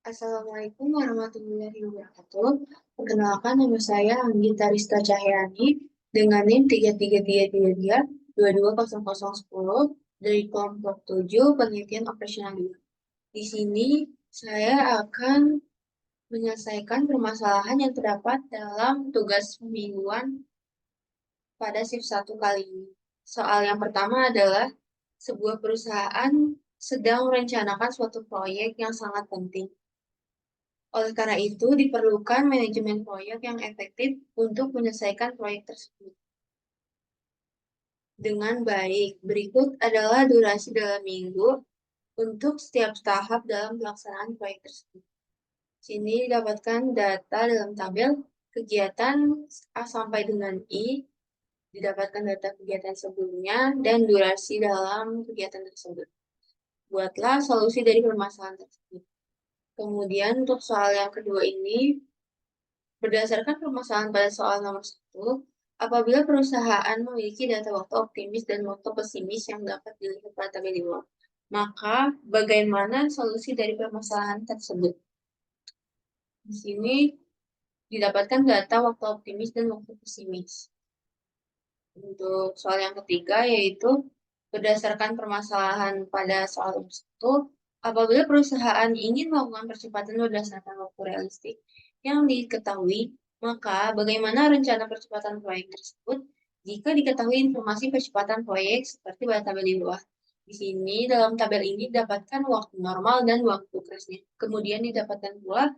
Assalamualaikum warahmatullahi wabarakatuh. Perkenalkan nama saya Anggita Rizka Cahyani dengan NIM 3333220010 dari kelompok 7 penelitian operasional 2. Di sini saya akan menyelesaikan permasalahan yang terdapat dalam tugas mingguan pada shift 1 kali ini. Soal yang pertama adalah sebuah perusahaan sedang merencanakan suatu proyek yang sangat penting. Oleh karena itu, diperlukan manajemen proyek yang efektif untuk menyelesaikan proyek tersebut dengan baik. Berikut adalah durasi dalam minggu untuk setiap tahap dalam pelaksanaan proyek tersebut. Sini didapatkan data dalam tabel kegiatan A sampai dengan I, didapatkan data kegiatan sebelumnya, dan durasi dalam kegiatan tersebut. Buatlah solusi dari permasalahan tersebut. Kemudian untuk soal yang kedua ini, berdasarkan permasalahan pada soal nomor 1, apabila perusahaan memiliki data waktu optimis dan waktu pesimis yang dapat dilihat pada tabel di bawah, maka bagaimana solusi dari permasalahan tersebut? Di sini didapatkan data waktu optimis dan waktu pesimis. Untuk soal yang ketiga yaitu berdasarkan permasalahan pada soal nomor 1, apabila perusahaan ingin melakukan percepatan berdasarkan waktu realistik yang diketahui, maka bagaimana rencana percepatan proyek tersebut jika diketahui informasi percepatan proyek seperti pada tabel di bawah. Di sini dalam tabel ini didapatkan waktu normal dan waktu crashnya. Kemudian didapatkan pula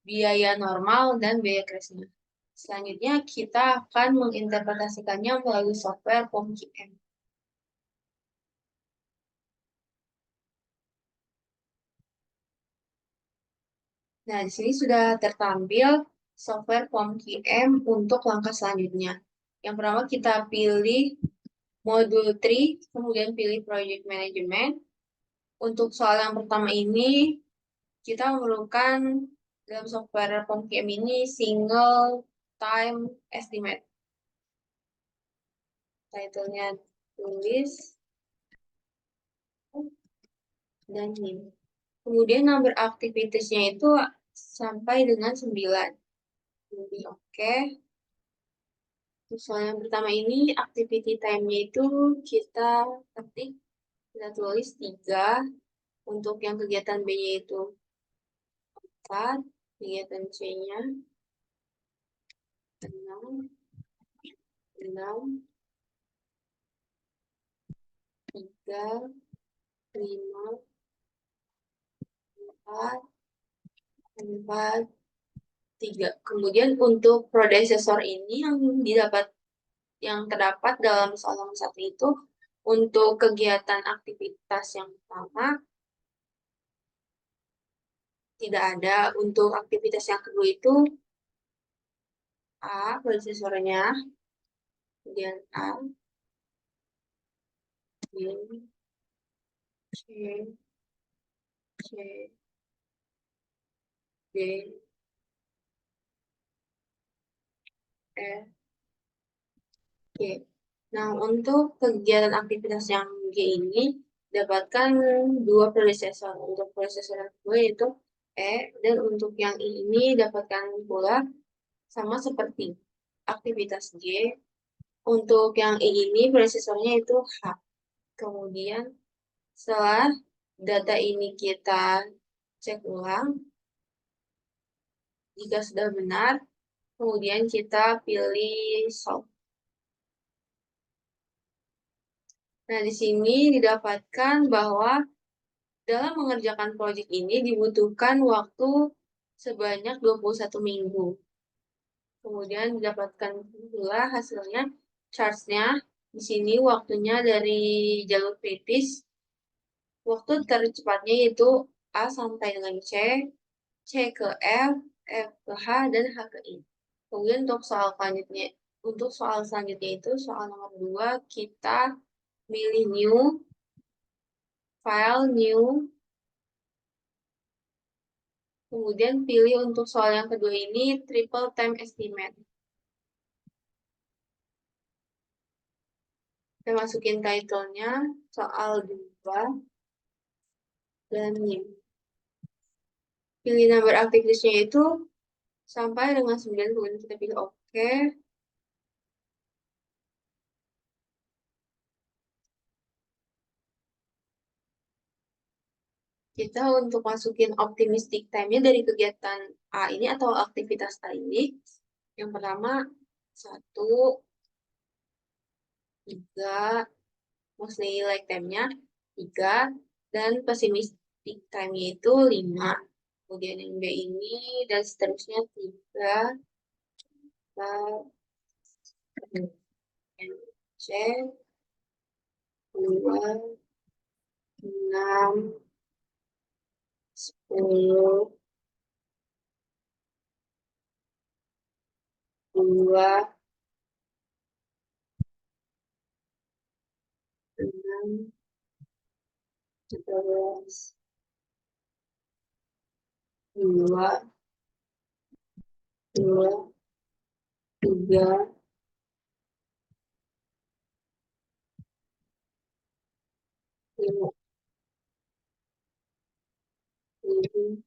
biaya normal dan biaya crashnya. Selanjutnya kita akan menginterpretasikannya melalui software POM-QM. Nah, di sini sudah tertampil software POM-QM untuk langkah selanjutnya. Yang pertama kita pilih modul 3, kemudian pilih Project Management. Untuk soal yang pertama ini, kita memerlukan dalam software POM-QM ini single time estimate. Title-nya tulis dan NIM. Kemudian number aktivitasnya itu sampai dengan 9. Jadi oke. Soal yang pertama ini activity time-nya itu kita ketik, kita tulis 3. Untuk yang kegiatan B-nya itu 4, kegiatan C-nya 6, 3, 5, 4, 4, 3. Kemudian untuk predecessor ini yang terdapat dalam soal nomor 1 itu untuk kegiatan aktivitas yang pertama tidak ada. Untuk aktivitas yang kedua itu A, prosesornya, kemudian A, B, C, C, D, E, G. Nah, untuk kegiatan aktivitas yang G ini, dapatkan 2 prosesor. Untuk prosesor yang kedua yaitu E, dan untuk yang I ini dapatkan pula sama seperti aktivitas G. Untuk yang I ini prosesornya itu H. Kemudian setelah data ini kita cek ulang, jika sudah benar, kemudian kita pilih solve. Nah, di sini didapatkan bahwa dalam mengerjakan proyek ini dibutuhkan waktu sebanyak 21 minggu. Kemudian didapatkan pula hasilnya, charge-nya. Di sini waktunya dari jalur kritis, waktu tercepatnya yaitu A sampai dengan C, C ke F, F ke H, dan H ke I. Kemudian untuk soal selanjutnya itu soal nomor 2, kita pilih new, file new, kemudian pilih untuk soal yang kedua ini triple time estimate. Kita masukin title-nya soal 2 dan NIM. Pilih number active list-nya itu sampai dengan 9, kemudian kita pilih oke. Kita untuk masukin optimistic time-nya dari kegiatan A ini atau aktivitas A ini. Yang pertama, 1, 3, mostly like time-nya 3, dan pessimistic time-nya itu 5. Kemudian yang B ini, dan seterusnya 3, 4, yang C, 2, 6, 10, 2, 6, 13, 2, 2, 3, 5, 7,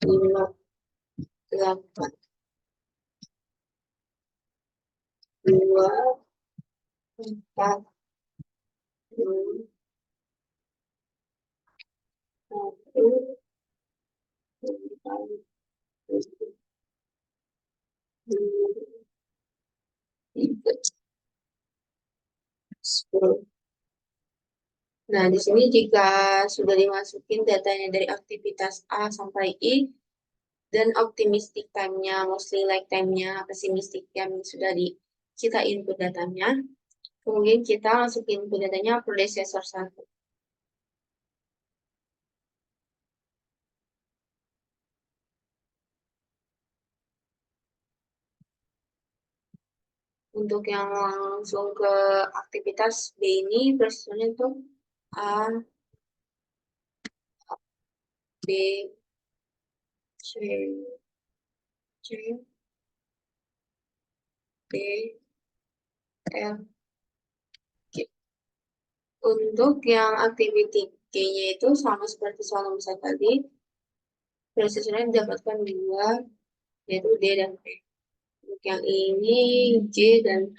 5, 8, 2, 4, 2, 1, 4, 2, 3, 10. Nah, di sini jika sudah dimasukin datanya dari aktivitas A sampai I, dan optimistic time-nya, mostly like time-nya, pessimistic time sudah kita input datanya, kemudian kita masukin input datanya predecessor 1. Untuk yang langsung ke aktivitas B ini, presidennya itu A, B, C, C, D, F, G. Untuk yang activity G-nya itu sama seperti soal nomor 1 tadi, presidennya didapatkan 2, yaitu D dan P. Untuk yang ini J dan K.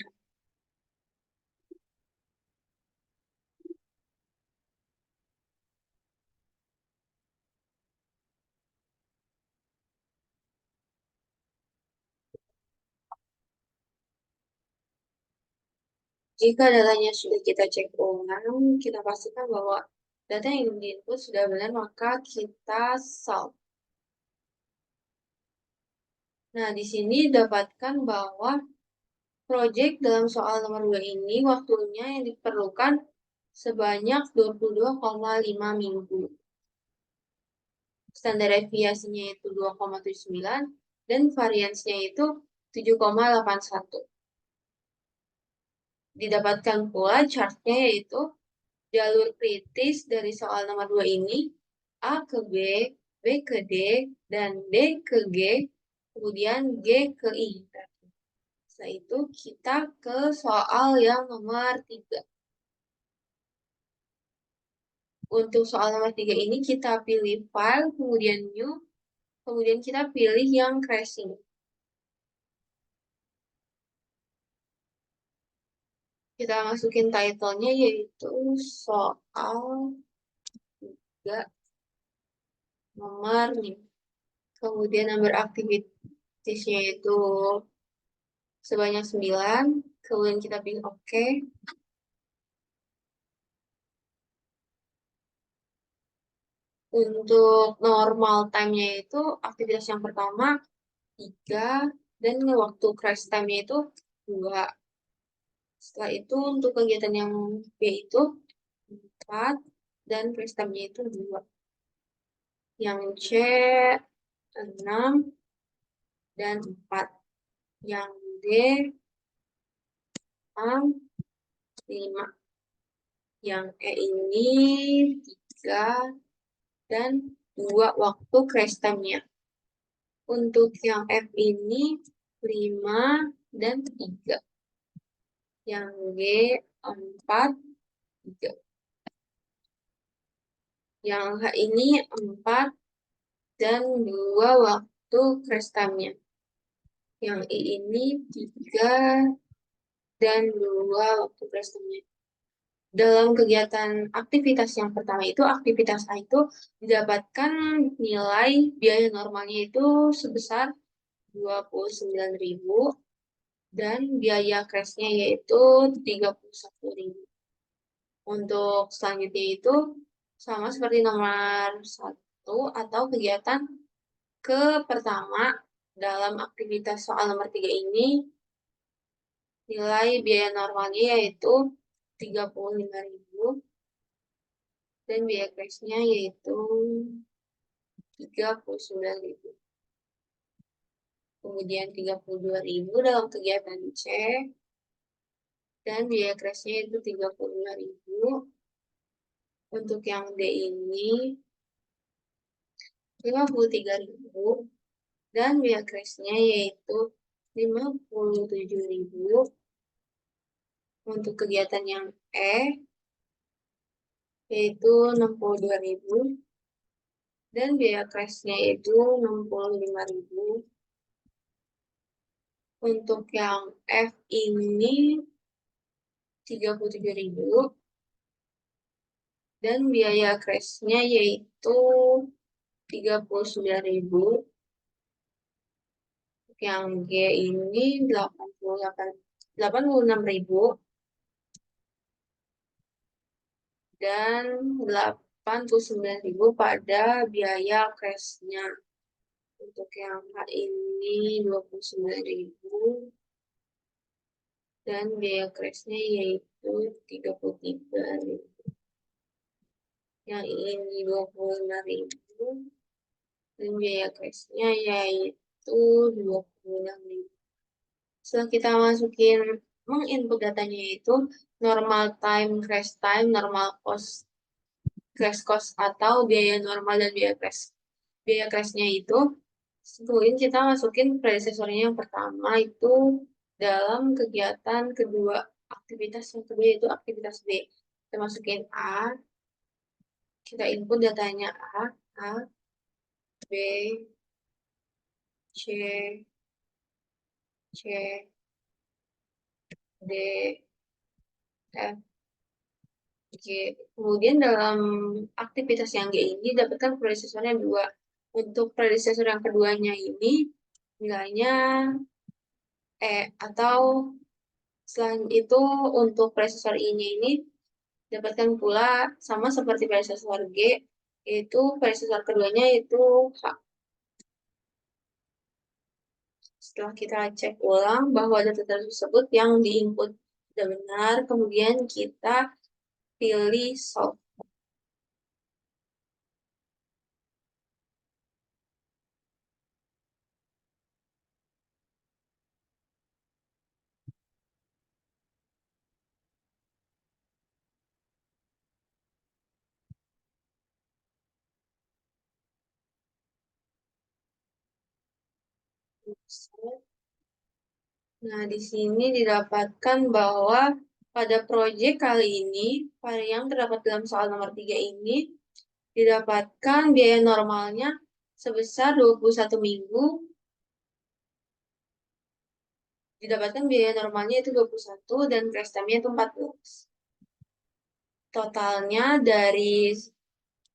Jika datanya sudah kita cek ulang, kita pastikan bahwa data yang diinput sudah benar, maka kita solve. Nah, di sini dapatkan bahwa proyek dalam soal nomor 2 ini waktunya yang diperlukan sebanyak 22,5 minggu. Standar deviasinya itu 2,79 dan variansnya itu 7,81. Didapatkan pula chartnya yaitu jalur kritis dari soal nomor 2 ini A ke B, B ke D, dan D ke G, kemudian G ke I. Setelah itu kita ke soal yang nomor 3. Untuk soal nomor 3 ini kita pilih file, kemudian new, kemudian kita pilih yang crashing. Kita masukin title-nya yaitu soal 3 nomor 5. Kemudian number activities-nya itu sebanyak 9. Kemudian kita pilih oke. Untuk normal time-nya itu aktivitas yang pertama 3 dan waktu crash time-nya itu 2. Setelah itu untuk kegiatan yang B itu 4 dan crash time-nya itu 2. Yang C 6 dan 4. Yang D 6, 5. Yang E ini 3 dan 2 waktu crash time-nya. Untuk yang F ini 5 dan 3. Yang G 4, 3. Yang H ini 4 dan 2 waktu crash time-nya. Yang I ini 3 dan 2 waktu crash time-nya. Dalam kegiatan aktivitas yang pertama itu, aktivitas A itu mendapatkan nilai biaya normalnya itu sebesar 29.000 dan biaya crash-nya yaitu 31.000. Untuk selanjutnya itu sama seperti nomor 1 atau kegiatan ke pertama dalam aktivitas soal nomor 3 ini nilai biaya normalnya yaitu 35.000 dan biaya crash-nya yaitu 39.000. Kemudian 32.000 dalam kegiatan C dan biaya crash-nya itu 35.000. Untuk yang D ini 53.000 dan biaya crash-nya yaitu 57.000. Untuk kegiatan yang E yaitu 62.000 dan biaya crash-nya yaitu 65.000. Untuk yang F ini 37.000 dan biaya crash-nya yaitu 39.000. Untuk yang G ini 86.000 dan 89.000 pada biaya crash-nya. Untuk yang H ini 29.000 dan biaya crash-nya yaitu 33.000. Yang ini 25.000 dan biaya crash-nya yaitu 26.000. Setelah kita menginput datanya itu normal time, crash time, normal cost, crash cost atau biaya normal dan biaya crash. Biaya crash-nya itu sebelum kita masukin predecessor-nya yang pertama itu dalam kegiatan kedua, aktivitas yang kedua yaitu aktivitas B. Kita masukin A, kita input datanya A, B, C, C, D, F, G. Kemudian dalam aktivitas yang G ini dapatkan predecessornya 2. Untuk predecessor yang keduanya ini nilainya atau selain itu untuk predecessor ini dapatkan pula sama seperti predecessor G, yaitu predecessor keduanya itu H. Setelah kita cek ulang bahwa data tersebut yang diinput sudah benar, kemudian kita pilih solve. Nah, di sini didapatkan bahwa pada proyek kali ini, yang terdapat dalam soal nomor 3 ini, didapatkan biaya normalnya sebesar 21 minggu, didapatkan biaya normalnya itu 21 dan crash time-nya itu 14. Totalnya dari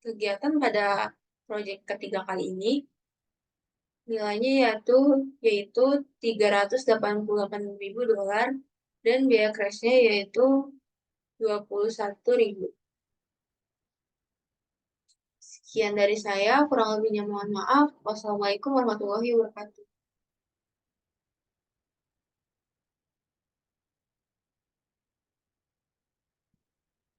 kegiatan pada proyek ketiga kali ini, nilainya yaitu $388.000 dan biaya crash-nya yaitu 21.000. Sekian dari saya, kurang lebihnya mohon maaf. Wassalamualaikum warahmatullahi wabarakatuh.